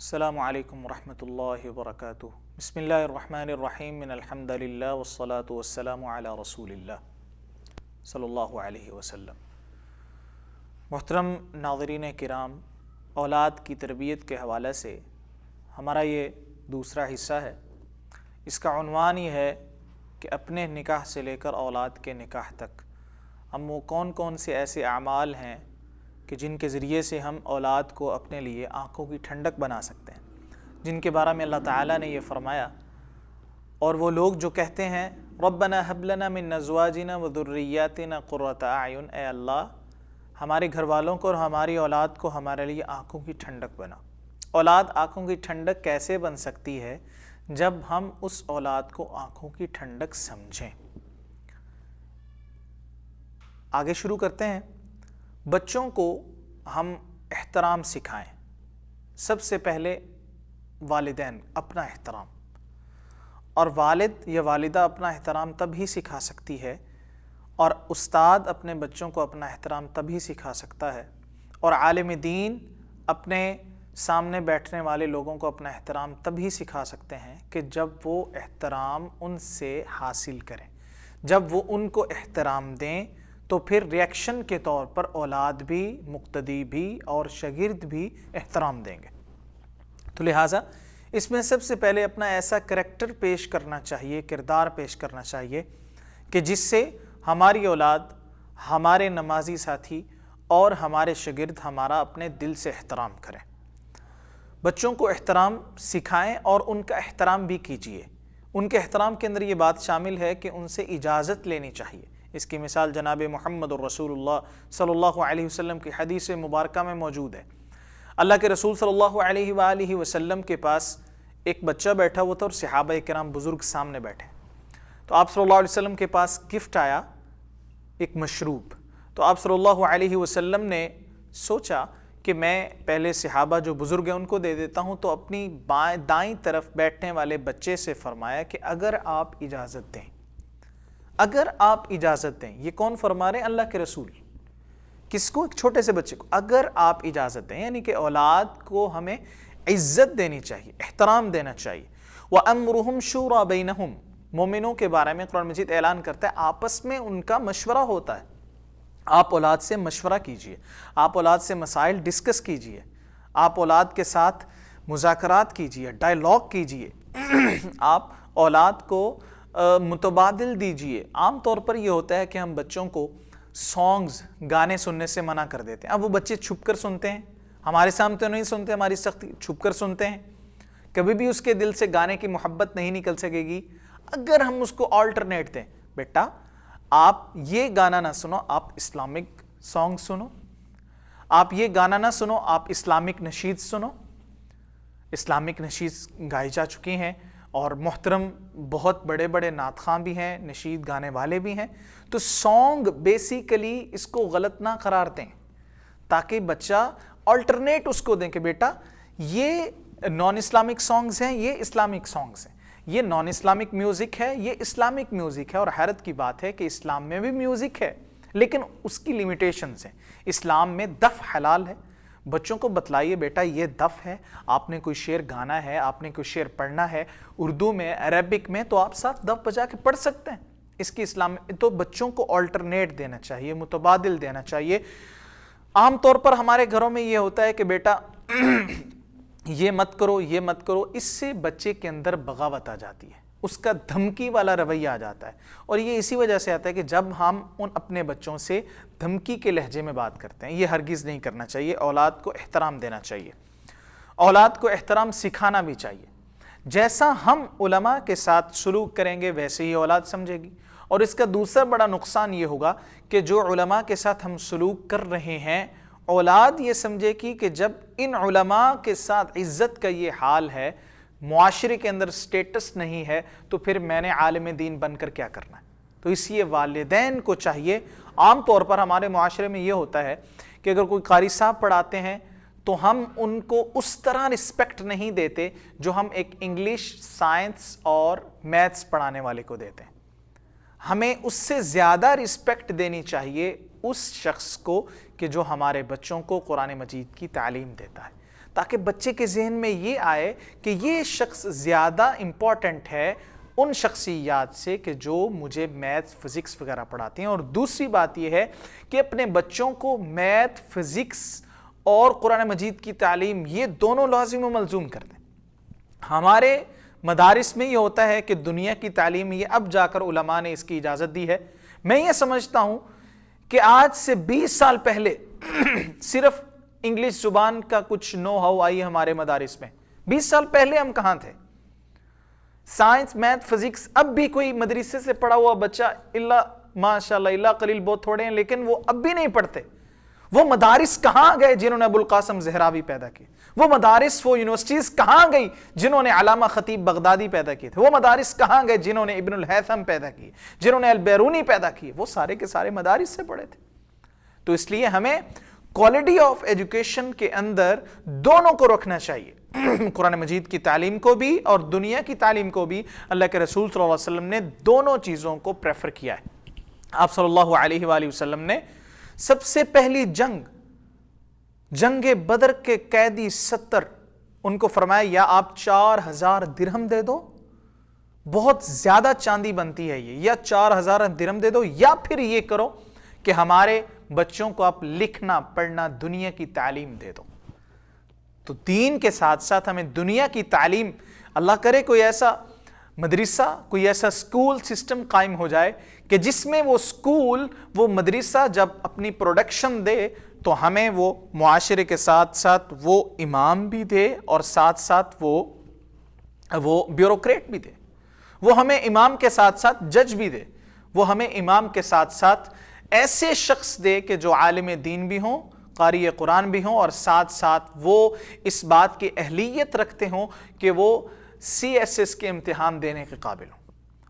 السلام علیکم ورحمۃ اللہ وبرکاتہ۔ بسم اللہ الرحمن الرحیم، من الحمد للہ والصلاة والسلام علی رسول اللہ صلی اللہ علیہ وسلم۔ محترم ناظرین کرام، اولاد کی تربیت کے حوالے سے ہمارا یہ دوسرا حصہ ہے۔ اس کا عنوان یہ ہے کہ اپنے نکاح سے لے کر اولاد کے نکاح تک ہم وہ کون کون سے ایسے اعمال ہیں کہ جن کے ذریعے سے ہم اولاد کو اپنے لیے آنکھوں کی ٹھنڈک بنا سکتے ہیں، جن کے بارے میں اللہ تعالیٰ نے یہ فرمایا۔ اور وہ لوگ جو کہتے ہیں ربنا هب لنا من ازواجنا وذریاتنا قرۃ اعین، اے اللہ ہمارے گھر والوں کو اور ہماری اولاد کو ہمارے لیے آنکھوں کی ٹھنڈک بنا۔ اولاد آنکھوں کی ٹھنڈک کیسے بن سکتی ہے؟ جب ہم اس اولاد کو آنکھوں کی ٹھنڈک سمجھیں۔ آگے شروع کرتے ہیں۔ بچوں کو ہم احترام سکھائیں۔ سب سے پہلے والدین اپنا احترام، اور والد یا والدہ اپنا احترام تب ہی سکھا سکتی ہے، اور استاد اپنے بچوں کو اپنا احترام تب ہی سکھا سکتا ہے، اور عالم دین اپنے سامنے بیٹھنے والے لوگوں کو اپنا احترام تب ہی سکھا سکتے ہیں کہ جب وہ احترام ان سے حاصل کریں۔ جب وہ ان کو احترام دیں تو پھر ریئیکشن کے طور پر اولاد بھی، مقتدی بھی اور شاگرد بھی احترام دیں گے۔ تو لہٰذا اس میں سب سے پہلے اپنا ایسا کریکٹر پیش کرنا چاہیے، کردار پیش کرنا چاہیے کہ جس سے ہماری اولاد، ہمارے نمازی ساتھی اور ہمارے شاگرد ہمارا اپنے دل سے احترام کریں۔ بچوں کو احترام سکھائیں اور ان کا احترام بھی کیجیے۔ ان کے احترام کے اندر یہ بات شامل ہے کہ ان سے اجازت لینی چاہیے۔ اس کی مثال جناب محمد الرسول اللہ صلی اللہ علیہ وسلم کی حدیث مبارکہ میں موجود ہے۔ اللہ کے رسول صلی اللہ علیہ وآلہ وسلم کے پاس ایک بچہ بیٹھا ہوا تھا اور صحابہ کرام بزرگ سامنے بیٹھے۔ تو آپ صلی اللہ علیہ وسلم کے پاس گفٹ آیا، ایک مشروب۔ تو آپ صلی اللہ علیہ وسلم نے سوچا کہ میں پہلے صحابہ جو بزرگ ہیں ان کو دے دیتا ہوں، تو اپنی دائیں طرف بیٹھنے والے بچے سے فرمایا کہ اگر آپ اجازت دیں، اگر آپ اجازت دیں۔ یہ کون فرما رہے ہیں؟ اللہ کے رسول۔ کس کو؟ ایک چھوٹے سے بچے کو۔ اگر آپ اجازت دیں، یعنی کہ اولاد کو ہمیں عزت دینی چاہیے، احترام دینا چاہیے۔ وَأَمْرُهُمْ شُورَى بَيْنَهُمْ، مومنوں کے بارے میں قرآن مجید اعلان کرتا ہے آپس میں ان کا مشورہ ہوتا ہے۔ آپ اولاد سے مشورہ کیجئے، آپ اولاد سے مسائل ڈسکس کیجئے، آپ اولاد کے ساتھ مذاکرات کیجئے، ڈائیلاگ کیجئے، آپ اولاد کو متبادل دیجئے۔ عام طور پر یہ ہوتا ہے کہ ہم بچوں کو سانگز، گانے سننے سے منع کر دیتے ہیں۔ اب وہ بچے چھپ کر سنتے ہیں، ہمارے سامنے تو نہیں سنتے، ہماری سختی، چھپ کر سنتے ہیں۔ کبھی بھی اس کے دل سے گانے کی محبت نہیں نکل سکے گی۔ اگر ہم اس کو آلٹرنیٹ دیں، بیٹا آپ یہ گانا نہ سنو، آپ اسلامک سانگ سنو، آپ یہ گانا نہ سنو، آپ اسلامک نشید سنو۔ اسلامک نشید گائی جا چکی ہیں، اور محترم بہت بڑے بڑے نعت خواں بھی ہیں، نشید گانے والے بھی ہیں۔ تو سانگ بیسیکلی اس کو غلط نہ قرار دیں، تاکہ بچہ آلٹرنیٹ اس کو دیں کہ بیٹا یہ نان اسلامک سانگز ہیں، یہ اسلامک سانگز ہیں، یہ نان اسلامک میوزک ہے، یہ اسلامک میوزک ہے۔ اور حیرت کی بات ہے کہ اسلام میں بھی میوزک ہے، لیکن اس کی لیمیٹیشنز ہیں۔ اسلام میں دف حلال ہے۔ بچوں کو بتلائیے بیٹا یہ دف ہے، آپ نے کوئی شعر گانا ہے، آپ نے کوئی شعر پڑھنا ہے اردو میں، عربک میں، تو آپ ساتھ دف بجا کے پڑھ سکتے ہیں۔ اس کی اسلام میں تو بچوں کو آلٹرنیٹ دینا چاہیے، متبادل دینا چاہیے۔ عام طور پر ہمارے گھروں میں یہ ہوتا ہے کہ بیٹا یہ مت کرو، یہ مت کرو، اس سے بچے کے اندر بغاوت آ جاتی ہے، اس کا دھمکی والا رویہ آ جاتا ہے۔ اور یہ اسی وجہ سے آتا ہے کہ جب ہم اپنے بچوں سے دھمکی کے لہجے میں بات کرتے ہیں، یہ ہرگز نہیں کرنا چاہیے۔ اولاد کو احترام دینا چاہیے، اولاد کو احترام سکھانا بھی چاہیے۔ جیسا ہم علماء کے ساتھ سلوک کریں گے ویسے ہی اولاد سمجھے گی۔ اور اس کا دوسرا بڑا نقصان یہ ہوگا کہ جو علماء کے ساتھ ہم سلوک کر رہے ہیں، اولاد یہ سمجھے گی کہ جب ان علماء کے ساتھ عزت کا یہ حال ہے، معاشرے کے اندر سٹیٹس نہیں ہے، تو پھر میں نے عالم دین بن کر کیا کرنا ہے؟ تو اس لیے والدین کو چاہیے، عام طور پر ہمارے معاشرے میں یہ ہوتا ہے کہ اگر کوئی قاری صاحب پڑھاتے ہیں تو ہم ان کو اس طرح رسپیکٹ نہیں دیتے جو ہم ایک انگلش، سائنس اور میتھس پڑھانے والے کو دیتے ہیں۔ ہمیں اس سے زیادہ رسپیکٹ دینی چاہیے اس شخص کو کہ جو ہمارے بچوں کو قرآن مجید کی تعلیم دیتا ہے، تاکہ بچے کے ذہن میں یہ آئے کہ یہ شخص زیادہ امپورٹنٹ ہے ان شخصیات سے کہ جو مجھے میتھ فزکس وغیرہ پڑھاتی ہیں. اور دوسری بات یہ ہے کہ اپنے بچوں کو میتھ فزکس اور قرآن مجید کی تعلیم یہ دونوں لازم و ملزوم کر دیں. ہمارے مدارس میں یہ ہوتا ہے کہ دنیا کی تعلیم یہ اب جا کر علماء نے اس کی اجازت دی ہے. میں یہ سمجھتا ہوں کہ آج سے 20 سال پہلے صرف انگلش زبان کا کچھ نو ہاؤ آئی ہمارے مدارس میں. 20 سال پہلے ہم کہاں تھے؟ سائنس میتھ فزکس اب بھی کوئی مدرسے سے پڑھا ہوا بچہ اللہ ماشاءاللہ اللہ قلیل بہت تھوڑے ہیں لیکن وہ اب بھی نہیں پڑھتے. وہ مدارس کہاں گئے جنہوں نے ابو القاسم زہراوی پیدا کیے؟ وہ مدارس وہ یونیورسٹیز کہاں گئی جنہوں نے علامہ خطیب بغدادی پیدا کیے تھے؟ وہ مدارس کہاں گئے جنہوں نے ابن الہیثم پیدا کیے، جنہوں نے البیرونی پیدا کیے؟ وہ سارے کے سارے مدارس سے پڑھے تھے. تو اس لیے ہمیں کوالٹی آف ایجوکیشن کے اندر دونوں کو رکھنا چاہیے، قرآن مجید کی تعلیم کو بھی اور دنیا کی تعلیم کو بھی. اللہ کے رسول صلی اللہ علیہ وسلم نے دونوں چیزوں کو پریفر کیا ہے. آپ صلی اللہ علیہ وآلہ وسلم نے سب سے پہلی جنگ بدر کے قیدی 70 ان کو فرمایا یا آپ 4000 درہم دے دو، بہت زیادہ چاندی بنتی ہے یہ، یا 4000 درہم دے دو، یا پھر یہ کرو کہ ہمارے بچوں کو آپ لکھنا پڑھنا دنیا کی تعلیم دے دو. تو دین کے ساتھ ساتھ ہمیں دنیا کی تعلیم، اللہ کرے کوئی ایسا مدرسہ کوئی ایسا سکول سسٹم قائم ہو جائے کہ جس میں وہ سکول وہ مدرسہ جب اپنی پروڈکشن دے تو ہمیں وہ معاشرے کے ساتھ ساتھ وہ امام بھی دے اور ساتھ ساتھ وہ بیوروکریٹ بھی دے. وہ ہمیں امام کے ساتھ ساتھ جج بھی دے. وہ ہمیں امام کے ساتھ ساتھ ایسے شخص دے کہ جو عالم دین بھی ہوں، قاری قرآن بھی ہوں، اور ساتھ ساتھ وہ اس بات کی اہلیت رکھتے ہوں کہ وہ CSS کے امتحان دینے کے قابل ہوں.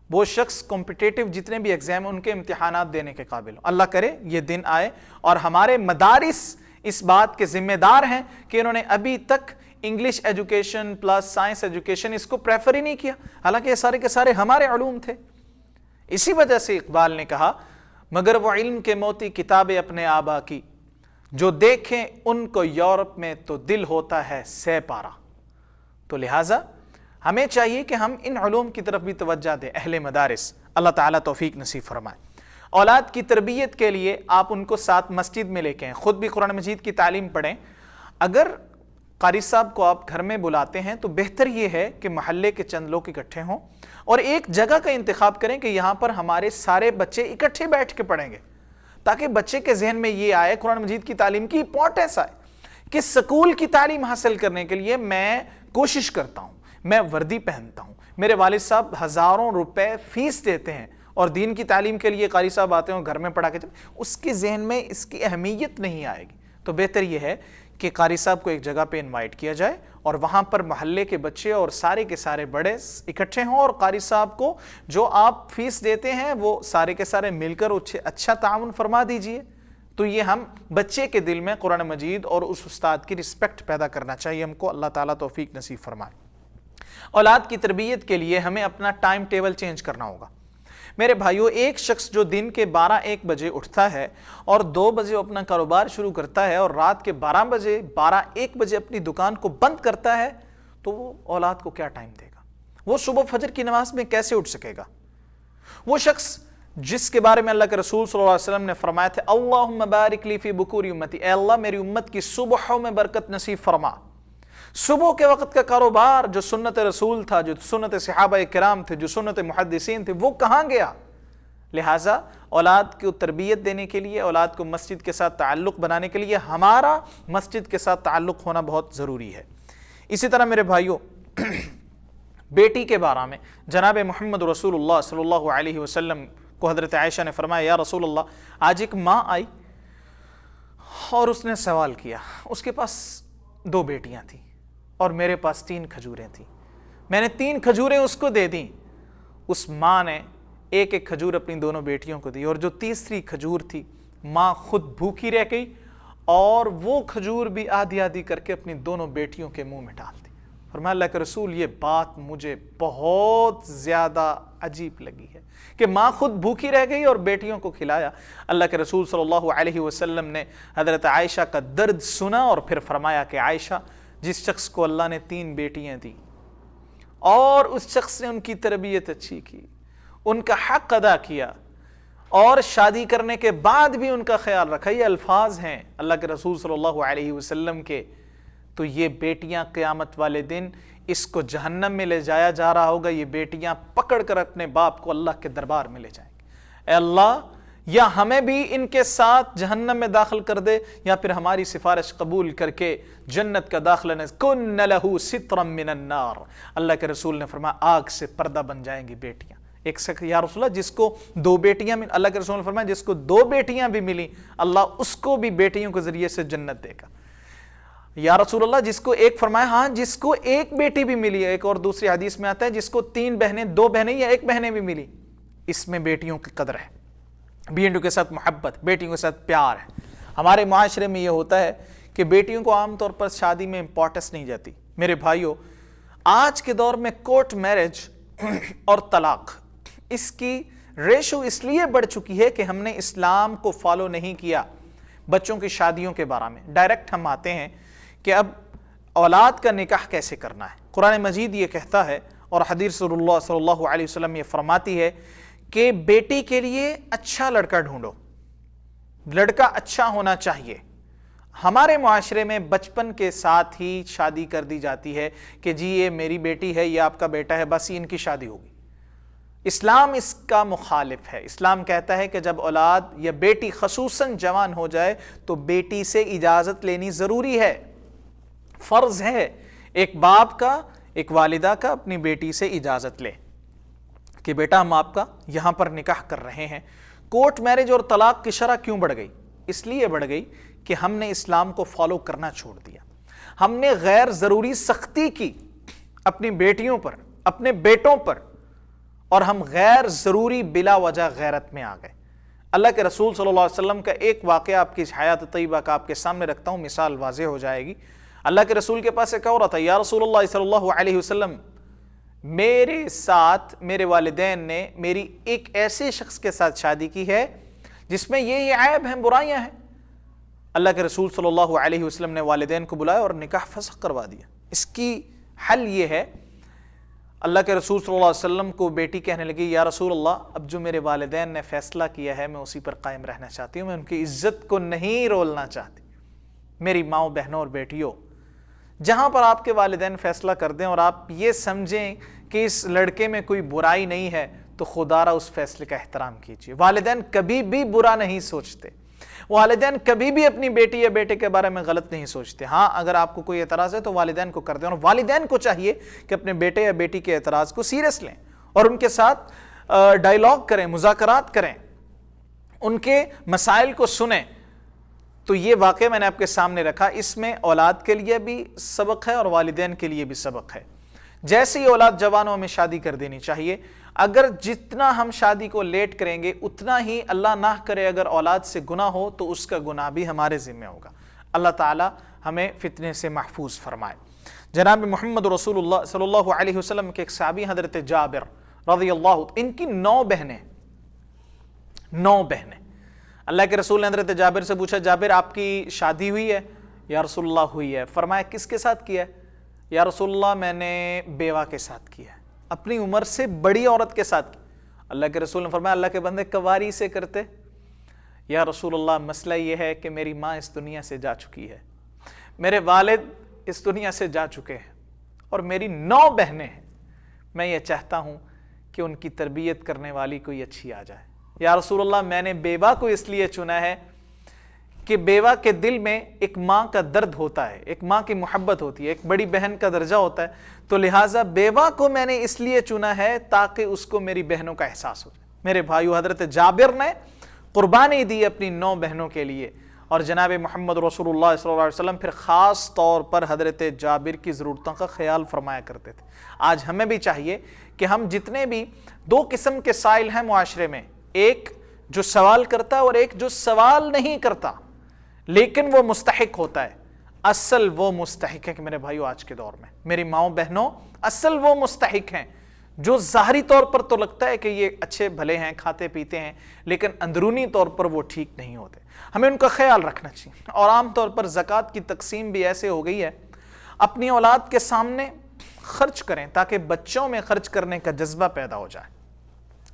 وہ شخص کمپٹیٹیو جتنے بھی ایگزام ان کے امتحانات دینے کے قابل ہوں. اللہ کرے یہ دن آئے اور ہمارے مدارس اس بات کے ذمہ دار ہیں کہ انہوں نے ابھی تک English education plus science education اس کو پریفر ہی نہیں کیا، حالانکہ یہ سارے کے سارے ہمارے علوم تھے. اسی وجہ سے اقبال نے کہا مگر وہ علم کے موتی کتابیں اپنے آبا کی، جو دیکھیں ان کو یورپ میں تو دل ہوتا ہے سہ پارا. تو لہٰذا ہمیں چاہیے کہ ہم ان علوم کی طرف بھی توجہ دیں. اہل مدارس اللہ تعالیٰ توفیق نصیب فرمائے. اولاد کی تربیت کے لیے آپ ان کو ساتھ مسجد میں لے کے آئیں، خود بھی قرآن مجید کی تعلیم پڑھیں. اگر قاری صاحب کو آپ گھر میں بلاتے ہیں تو بہتر یہ ہے کہ محلے کے چند لوگ اکٹھے ہوں اور ایک جگہ کا انتخاب کریں کہ یہاں پر ہمارے سارے بچے اکٹھے بیٹھ کے پڑھیں گے، تاکہ بچے کے ذہن میں یہ آئے قرآن مجید کی تعلیم کی امپورٹنس آئے کہ سکول کی تعلیم حاصل کرنے کے لیے میں کوشش کرتا ہوں، میں وردی پہنتا ہوں، میرے والد صاحب ہزاروں روپے فیس دیتے ہیں اور دین کی تعلیم کے لیے قاری صاحب آتے ہیں گھر میں پڑھا کے اس کے ذہن میں اس کی اہمیت نہیں آئے گی. تو بہتر یہ ہے کہ قاری صاحب کو ایک جگہ پہ انوائٹ کیا جائے اور وہاں پر محلے کے بچے اور سارے کے سارے بڑے اکٹھے ہوں اور قاری صاحب کو جو آپ فیس دیتے ہیں وہ سارے کے سارے مل کر اچھا تعاون فرما دیجئے. تو یہ ہم بچے کے دل میں قرآن مجید اور اس استاد کی رسپیکٹ پیدا کرنا چاہیے ہم کو. اللہ تعالیٰ توفیق نصیب فرمائے. اولاد کی تربیت کے لیے ہمیں اپنا ٹائم ٹیبل چینج کرنا ہوگا. میرے بھائیو، ایک شخص جو دن کے 12-1 بجے اٹھتا ہے اور 2 بجے اپنا کاروبار شروع کرتا ہے اور رات کے 12-1 بجے اپنی دکان کو بند کرتا ہے تو وہ اولاد کو کیا ٹائم دے گا؟ وہ صبح فجر کی نماز میں کیسے اٹھ سکے گا؟ وہ شخص جس کے بارے میں اللہ کے رسول صلی اللہ علیہ وسلم نے فرمایا تھے اللہم بارک لی فی بکور امتی، اے اللہ میری امت کی صبحوں میں برکت نصیب فرما. صبح کے وقت کا کاروبار جو سنت رسول تھا، جو سنت صحابہ کرام تھے، جو سنت محدثین تھے، وہ کہاں گیا؟ لہٰذا اولاد کو تربیت دینے کے لیے، اولاد کو مسجد کے ساتھ تعلق بنانے کے لیے ہمارا مسجد کے ساتھ تعلق ہونا بہت ضروری ہے. اسی طرح میرے بھائیوں، بیٹی کے بارے میں جناب محمد رسول اللہ صلی اللہ علیہ وسلم کو حضرت عائشہ نے فرمایا یا رسول اللہ، آج ایک ماں آئی اور اس نے سوال کیا، اس کے پاس 2 بیٹیاں تھیں اور میرے پاس 3 کھجوریں تھیں، میں نے 3 کھجوریں اس کو دے دیں. اس ماں نے ایک کھجور اپنی دونوں بیٹیوں کو دی اور جو تیسری کھجور تھی ماں خود بھوکی رہ گئی اور وہ کھجور بھی آدھی آدھی کر کے اپنی دونوں بیٹیوں کے منہ میں ڈال دی. فرمایا اللہ کے رسول یہ بات مجھے بہت زیادہ عجیب لگی ہے کہ ماں خود بھوکی رہ گئی اور بیٹیوں کو کھلایا. اللہ کے رسول صلی اللہ علیہ وسلم نے حضرت عائشہ کا درد سنا اور پھر فرمایا کہ عائشہ جس شخص کو اللہ نے 3 بیٹیاں دی اور اس شخص نے ان کی تربیت اچھی کی، ان کا حق ادا کیا اور شادی کرنے کے بعد بھی ان کا خیال رکھا، یہ الفاظ ہیں اللہ کے رسول صلی اللہ علیہ وسلم کے، تو یہ بیٹیاں قیامت والے دن اس کو جہنم میں لے جایا جا رہا ہوگا، یہ بیٹیاں پکڑ کر اپنے باپ کو اللہ کے دربار میں لے جائیں گے، اے اللہ یا ہمیں بھی ان کے ساتھ جہنم میں داخل کر دے یا پھر ہماری سفارش قبول کر کے جنت کا داخلہ نہ کن لہ سترا من النار، اللہ کے رسول نے فرمایا آگ سے پردہ بن جائیں گی بیٹیاں۔ ایک شخص یا رسول اللہ جس کو 2 بیٹیاں مل، اللہ کے رسول نے فرمایا جس کو 2 بیٹیاں بھی ملی اللہ اس کو بھی بیٹیوں کے ذریعے سے جنت دے گا۔ یا رسول اللہ جس کو ایک، فرمایا ہاں جس کو 1 بیٹی بھی ملی ہے، ایک اور دوسری حدیث میں آتا ہے جس کو 3 بہنیں، 2 بہنیں یا 1 بہنیں بھی ملی، اس میں بیٹیوں کی قدر ہے، بیٹیوں کے ساتھ محبت، بیٹیوں کے ساتھ پیار ہے۔ ہمارے معاشرے میں یہ ہوتا ہے کہ بیٹیوں کو عام طور پر شادی میں امپورٹنس نہیں جاتی۔ میرے بھائیوں، آج کے دور میں کورٹ میرج اور طلاق، اس کی ریشو اس لیے بڑھ چکی ہے کہ ہم نے اسلام کو فالو نہیں کیا بچوں کی شادیوں کے بارے میں۔ ڈائریکٹ ہم آتے ہیں کہ اب اولاد کا نکاح کیسے کرنا ہے۔ قرآن مجید یہ کہتا ہے اور حدیث رسول اللہ صلی اللہ علیہ وسلم یہ فرماتی ہے کہ بیٹی کے لیے اچھا لڑکا ڈھونڈو، لڑکا اچھا ہونا چاہیے۔ ہمارے معاشرے میں بچپن کے ساتھ ہی شادی کر دی جاتی ہے کہ جی یہ میری بیٹی ہے، یہ آپ کا بیٹا ہے، بس ان کی شادی ہوگی۔ اسلام اس کا مخالف ہے۔ اسلام کہتا ہے کہ جب اولاد یا بیٹی خصوصاً جوان ہو جائے تو بیٹی سے اجازت لینی ضروری ہے، فرض ہے ایک باپ کا، ایک والدہ کا اپنی بیٹی سے اجازت لے کہ بیٹا ہم آپ کا یہاں پر نکاح کر رہے ہیں۔ کورٹ میرج اور طلاق کی شرح کیوں بڑھ گئی؟ اس لیے بڑھ گئی کہ ہم نے اسلام کو فالو کرنا چھوڑ دیا، ہم نے غیر ضروری سختی کی اپنی بیٹیوں پر، اپنے بیٹوں پر، اور ہم غیر ضروری بلا وجہ غیرت میں آ گئے۔ اللہ کے رسول صلی اللہ علیہ وسلم کا ایک واقعہ آپ کی حیات طیبہ کا آپ کے سامنے رکھتا ہوں، مثال واضح ہو جائے گی۔ اللہ کے رسول کے پاس ایک عورت تھا، یا رسول اللہ صلی اللہ علیہ وسلم میرے ساتھ میرے والدین نے میری ایک ایسے شخص کے ساتھ شادی کی ہے جس میں یہ عیب ہیں، برائیاں ہیں۔ اللہ کے رسول صلی اللہ علیہ وسلم نے والدین کو بلایا اور نکاح فسخ کروا دیا۔ اس کی حل یہ ہے، اللہ کے رسول صلی اللہ علیہ وسلم کو بیٹی کہنے لگی یا رسول اللہ اب جو میرے والدین نے فیصلہ کیا ہے میں اسی پر قائم رہنا چاہتی ہوں، میں ان کی عزت کو نہیں رولنا چاہتی۔ میری ماؤں، بہنوں اور بیٹیوں، جہاں پر آپ کے والدین فیصلہ کر دیں اور آپ یہ سمجھیں کہ اس لڑکے میں کوئی برائی نہیں ہے تو خدا را اس فیصلے کا احترام کیجیے۔ والدین کبھی بھی برا نہیں سوچتے، والدین کبھی بھی اپنی بیٹی یا بیٹے کے بارے میں غلط نہیں سوچتے۔ ہاں اگر آپ کو کوئی اعتراض ہے تو والدین کو کر دیں، اور والدین کو چاہیے کہ اپنے بیٹے یا بیٹی کے اعتراض کو سیریس لیں اور ان کے ساتھ ڈائیلاگ کریں، مذاکرات کریں، ان کے مسائل کو سنیں۔ تو یہ واقعہ میں نے آپ کے سامنے رکھا، اس میں اولاد کے لیے بھی سبق ہے اور والدین کے لیے بھی سبق ہے۔ جیسے ہی اولاد جوانوں میں شادی کر دینی چاہیے، اگر جتنا ہم شادی کو لیٹ کریں گے اتنا ہی اللہ نہ کرے اگر اولاد سے گناہ ہو تو اس کا گناہ بھی ہمارے ذمہ ہوگا۔ اللہ تعالی ہمیں فتنے سے محفوظ فرمائے۔ جناب محمد رسول اللہ صلی اللہ علیہ وسلم کے ایک صحابی حضرت جابر رضی اللہ، ان کی 9 بہنیں، 9 بہنیں۔ اللہ کے رسول نے حضرت جابر سے پوچھا جابر آپ کی شادی ہوئی ہے؟ یا رسول اللہ ہوئی ہے۔ فرمایا کس کے ساتھ کیا ہے؟ یا رسول اللہ میں نے بیوہ کے ساتھ کیا ہے، اپنی عمر سے بڑی عورت کے ساتھ کی۔ اللہ کے رسول نے فرمایا اللہ کے بندے کواری سے کرتے؟ یا رسول اللہ مسئلہ یہ ہے کہ میری ماں اس دنیا سے جا چکی ہے، میرے والد اس دنیا سے جا چکے ہیں اور میری 9 بہنیں ہیں، میں یہ چاہتا ہوں کہ ان کی تربیت کرنے والی کوئی اچھی آ جائے۔ یا رسول اللہ میں نے بیوہ کو اس لیے چنا ہے کہ بیوہ کے دل میں ایک ماں کا درد ہوتا ہے، ایک ماں کی محبت ہوتی ہے، ایک بڑی بہن کا درجہ ہوتا ہے، تو لہٰذا بیوہ کو میں نے اس لیے چنا ہے تاکہ اس کو میری بہنوں کا احساس ہو جائے۔ میرے بھائیو، حضرت جابر نے قربانی دی اپنی 9 بہنوں کے لیے، اور جناب محمد رسول اللہ صلی اللہ علیہ وسلم پھر خاص طور پر حضرت جابر کی ضرورتوں کا خیال فرمایا کرتے تھے۔ آج ہمیں بھی چاہیے کہ ہم جتنے بھی 2 قسم کے سائل ہیں معاشرے میں، ایک جو سوال کرتا اور ایک جو سوال نہیں کرتا لیکن وہ مستحق ہوتا ہے، اصل وہ مستحق ہے کہ میرے بھائیو آج کے دور میں میری ماؤں بہنوں اصل وہ مستحق ہیں جو ظاہری طور پر تو لگتا ہے کہ یہ اچھے بھلے ہیں، کھاتے پیتے ہیں، لیکن اندرونی طور پر وہ ٹھیک نہیں ہوتے۔ ہمیں ان کا خیال رکھنا چاہیے۔ اور عام طور پر زکوٰۃ کی تقسیم بھی ایسے ہو گئی ہے، اپنی اولاد کے سامنے خرچ کریں تاکہ بچوں میں خرچ کرنے کا جذبہ پیدا ہو جائے.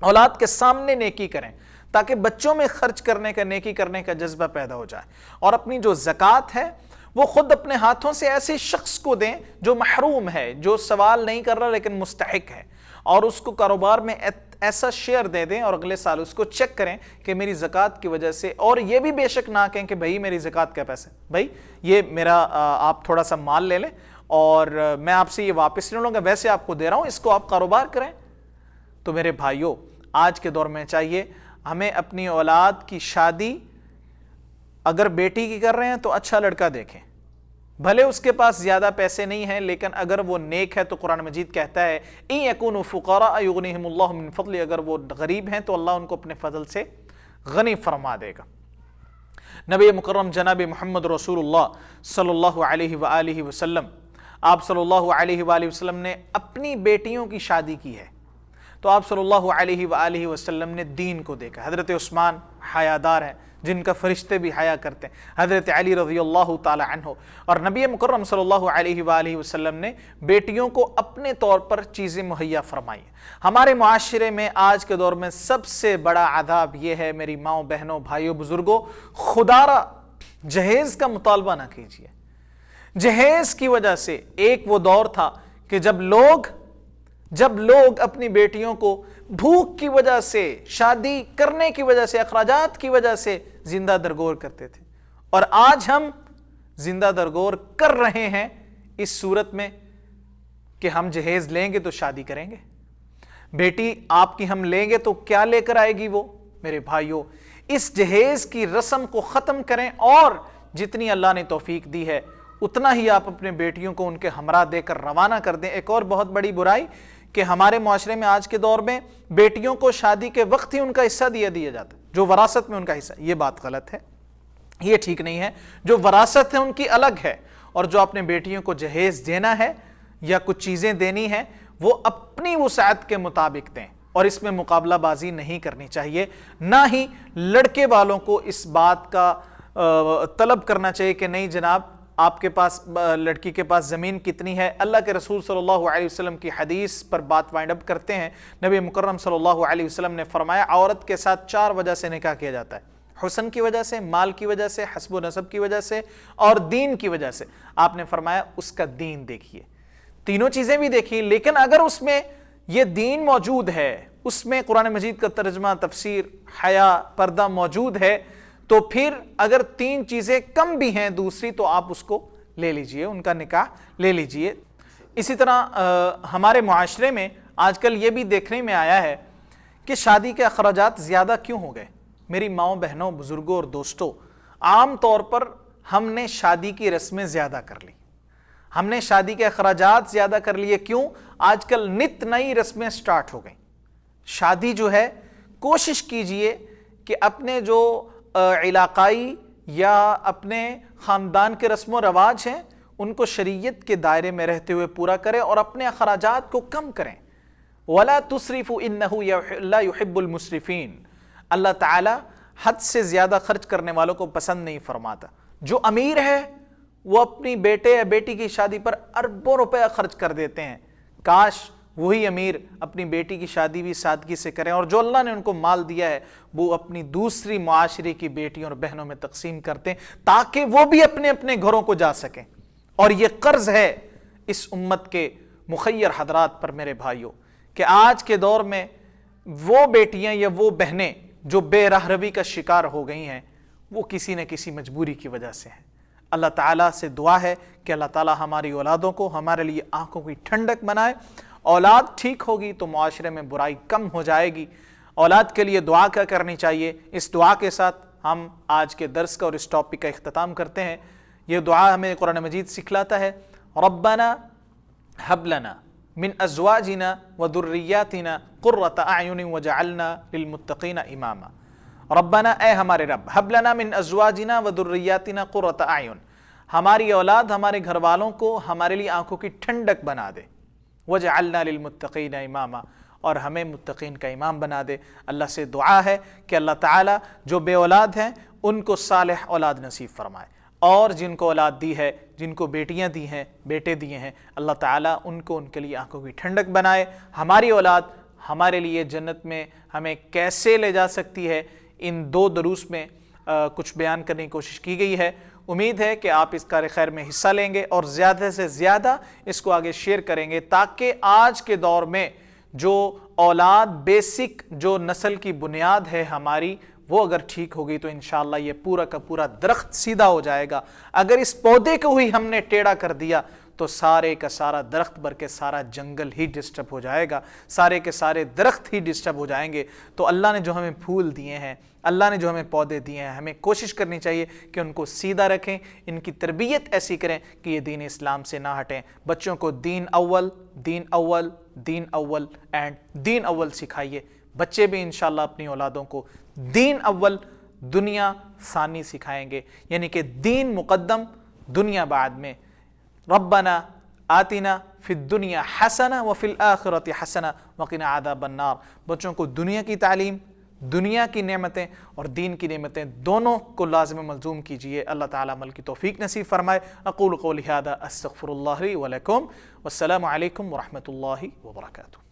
اولاد کے سامنے نیکی کریں تاکہ بچوں میں خرچ کرنے کا، نیکی کرنے کا جذبہ پیدا ہو جائے. اور اپنی جو زکوٰۃ ہے وہ خود اپنے ہاتھوں سے ایسے شخص کو دیں جو محروم ہے، جو سوال نہیں کر رہا لیکن مستحق ہے، اور اس کو کاروبار میں ایسا شیئر دے دیں اور اگلے سال اس کو چیک کریں کہ میری زکوٰۃ کی وجہ سے. اور یہ بھی بے شک نہ کہیں کہ بھائی میری زکوٰۃ کا پیسہ، بھائی یہ میرا آپ تھوڑا سا مال لے لیں اور میں آپ سے یہ واپس لے لوں گا، ویسے آپ کو دے رہا ہوں، اس کو آپ کاروبار کریں. تو میرے بھائیوں، آج کے دور میں چاہیے ہمیں اپنی اولاد کی شادی اگر بیٹی کی کر رہے ہیں تو اچھا لڑکا دیکھیں، بھلے اس کے پاس زیادہ پیسے نہیں ہیں لیکن اگر وہ نیک ہے تو قرآن مجید کہتا ہے اِن یکونوا فقراء یغنیہم اللہ من فضلہ، اگر وہ غریب ہیں تو اللہ ان کو اپنے فضل سے غنی فرما دے گا. نبی مکرم جناب محمد رسول اللہ صلی اللہ علیہ وآلہ وسلم، آپ صلی اللہ علیہ وآلہ وسلم نے اپنی بیٹیوں کی شادی کی ہے تو آپ صلی اللہ علیہ وآلہ وسلم نے دین کو دیکھا. حضرت عثمان حیادار ہیں جن کا فرشتے بھی حیا کرتے ہیں، حضرت علی رضی اللہ تعالی عنہ، اور نبی مکرم صلی اللہ علیہ وآلہ وسلم نے بیٹیوں کو اپنے طور پر چیزیں مہیا فرمائی. ہمارے معاشرے میں آج کے دور میں سب سے بڑا عذاب یہ ہے میری ماؤں، بہنوں، بھائیوں، بزرگوں، خدارہ جہیز کا مطالبہ نہ کیجیے. جہیز کی وجہ سے ایک وہ دور تھا کہ جب لوگ اپنی بیٹیوں کو بھوک کی وجہ سے، شادی کرنے کی وجہ سے، اخراجات کی وجہ سے زندہ درگور کرتے تھے، اور آج ہم زندہ درگور کر رہے ہیں اس صورت میں کہ ہم جہیز لیں گے تو شادی کریں گے. بیٹی آپ کی ہم لیں گے تو کیا لے کر آئے گی وہ؟ میرے بھائیوں، اس جہیز کی رسم کو ختم کریں اور جتنی اللہ نے توفیق دی ہے اتنا ہی آپ اپنے بیٹیوں کو ان کے ہمراہ دے کر روانہ کر دیں. ایک اور بہت بڑی برائی کہ ہمارے معاشرے میں آج کے دور میں بیٹیوں کو شادی کے وقت ہی ان کا حصہ دیا جاتا ہے، جو وراثت میں ان کا حصہ. یہ بات غلط ہے، یہ ٹھیک نہیں ہے. جو وراثت ہے ان کی الگ ہے، اور جو اپنے بیٹیوں کو جہیز دینا ہے یا کچھ چیزیں دینی ہیں وہ اپنی وسعت کے مطابق دیں، اور اس میں مقابلہ بازی نہیں کرنی چاہیے. نہ ہی لڑکے والوں کو اس بات کا طلب کرنا چاہیے کہ نہیں جناب آپ کے پاس، لڑکی کے پاس زمین کتنی ہے. اللہ کے رسول صلی اللہ علیہ وسلم کی حدیث پر بات وائنڈ اپ کرتے ہیں. نبی مکرم صلی اللہ علیہ وسلم نے فرمایا عورت کے ساتھ 4 وجہ سے نکاح کیا جاتا ہے: حسن کی وجہ سے، مال کی وجہ سے، حسب و نسب کی وجہ سے، اور دین کی وجہ سے. آپ نے فرمایا اس کا دین دیکھیے، تینوں چیزیں بھی دیکھیے، لیکن اگر اس میں یہ دین موجود ہے، اس میں قرآن مجید کا ترجمہ، تفسیر، حیا، پردہ موجود ہے، تو پھر اگر 3 چیزیں کم بھی ہیں دوسری تو آپ اس کو لے لیجئے، ان کا نکاح لے لیجئے. اسی طرح ہمارے معاشرے میں آج کل یہ بھی دیکھنے میں آیا ہے کہ شادی کے اخراجات زیادہ کیوں ہو گئے. میری ماؤں، بہنوں، بزرگوں اور دوستوں، عام طور پر ہم نے شادی کی رسمیں زیادہ کر لی، ہم نے شادی کے اخراجات زیادہ کر لیے. کیوں؟ آج کل نت نئی رسمیں سٹارٹ ہو گئیں. شادی جو ہے، کوشش کیجئے کہ اپنے جو علاقائی یا اپنے خاندان کے رسم و رواج ہیں ان کو شریعت کے دائرے میں رہتے ہوئے پورا کریں اور اپنے اخراجات کو کم کریں. وَلَا تُسْرِفُوا إِنَّهُ لَا يُحِبُّ الْمُسْرِفِينَ. اللہ تعالی حد سے زیادہ خرچ کرنے والوں کو پسند نہیں فرماتا. جو امیر ہے وہ اپنی بیٹے یا بیٹی کی شادی پر اربوں روپے خرچ کر دیتے ہیں. کاش وہی امیر اپنی بیٹی کی شادی بھی سادگی سے کریں، اور جو اللہ نے ان کو مال دیا ہے وہ اپنی دوسری معاشرے کی بیٹیوں اور بہنوں میں تقسیم کرتے ہیں تاکہ وہ بھی اپنے اپنے گھروں کو جا سکیں. اور یہ قرض ہے اس امت کے مخیر حضرات پر میرے بھائیوں کہ آج کے دور میں وہ بیٹیاں یا وہ بہنیں جو بے راہ روی کا شکار ہو گئی ہیں وہ کسی نہ کسی مجبوری کی وجہ سے ہیں. اللہ تعالیٰ سے دعا ہے کہ اللہ تعالیٰ ہماری اولادوں کو ہمارے لیے آنکھوں کی ٹھنڈک بنائے. اولاد ٹھیک ہوگی تو معاشرے میں برائی کم ہو جائے گی. اولاد کے لیے دعا کیا کرنی چاہیے؟ اس دعا کے ساتھ ہم آج کے درس کا اور اس ٹاپک کا اختتام کرتے ہیں. یہ دعا ہمیں قرآن مجید سکھلاتا ہے: ربنا ہب لنا من ازواجنا وذریاتنا قرۃ اعین وجعلنا للمتقین اماما. ربنا، اے ہمارے رب، ہب لنا من ازواجنا وذریاتنا قرۃ اعین، ہماری اولاد، ہمارے گھر والوں کو ہمارے لیے آنکھوں کی ٹھنڈک بنا دے. وجعلنا للمتقین اماما، اور ہمیں متقین کا امام بنا دے. اللہ سے دعا ہے کہ اللہ تعالیٰ جو بے اولاد ہیں ان کو صالح اولاد نصیب فرمائے. اور جن کو اولاد دی ہے، جن کو بیٹیاں دی ہیں، بیٹے دیے ہیں، اللہ تعالیٰ ان کو ان کے لیے آنکھوں کی ٹھنڈک بنائے۔ ہماری اولاد ہمارے لیے جنت میں ہمیں کیسے لے جا سکتی ہے، ان 2 دروس میں کچھ بیان کرنے کی کوشش کی گئی ہے۔ امید ہے کہ آپ اس کار خیر میں حصہ لیں گے اور زیادہ سے زیادہ اس کو آگے شیئر کریں گے، تاکہ آج کے دور میں جو اولاد بیسک جو نسل کی بنیاد ہے ہماری، وہ اگر ٹھیک ہوگی تو انشاءاللہ یہ پورا کا پورا درخت سیدھا ہو جائے گا۔ اگر اس پودے کو ہی ہم نے ٹیڑھا کر دیا تو سارے کا سارا درخت بلکہ سارا جنگل ہی ڈسٹرب ہو جائے گا، سارے کے سارے درخت ہی ڈسٹرب ہو جائیں گے۔ تو اللہ نے جو ہمیں پھول دیے ہیں، اللہ نے جو ہمیں پودے دیے ہیں، ہمیں کوشش کرنی چاہیے کہ ان کو سیدھا رکھیں، ان کی تربیت ایسی کریں کہ یہ دین اسلام سے نہ ہٹیں۔ بچوں کو دین اول، دین اول، دین اول اینڈ دین اول سکھائیے۔ بچے بھی انشاءاللہ اپنی اولادوں کو دین اول دنیا ثانی سکھائیں گے، یعنی کہ دین مقدم دنیا بعد میں۔ ربنا آتنا فی الدنیا حسنہ وفی الآخرۃ حسنہ وقنا عذاب النار۔ بچوں کو دنیا کی تعلیم، دنیا کی نعمتیں اور دین کی نعمتیں دونوں کو لازم ملزوم کیجئے۔ اللہ تعالیٰ عمل کی توفیق نصیب فرمائے۔ اقول قولی ھذا استغفر اللہ لی ولکم، والسلام علیکم ورحمۃ اللہ وبرکاتہ۔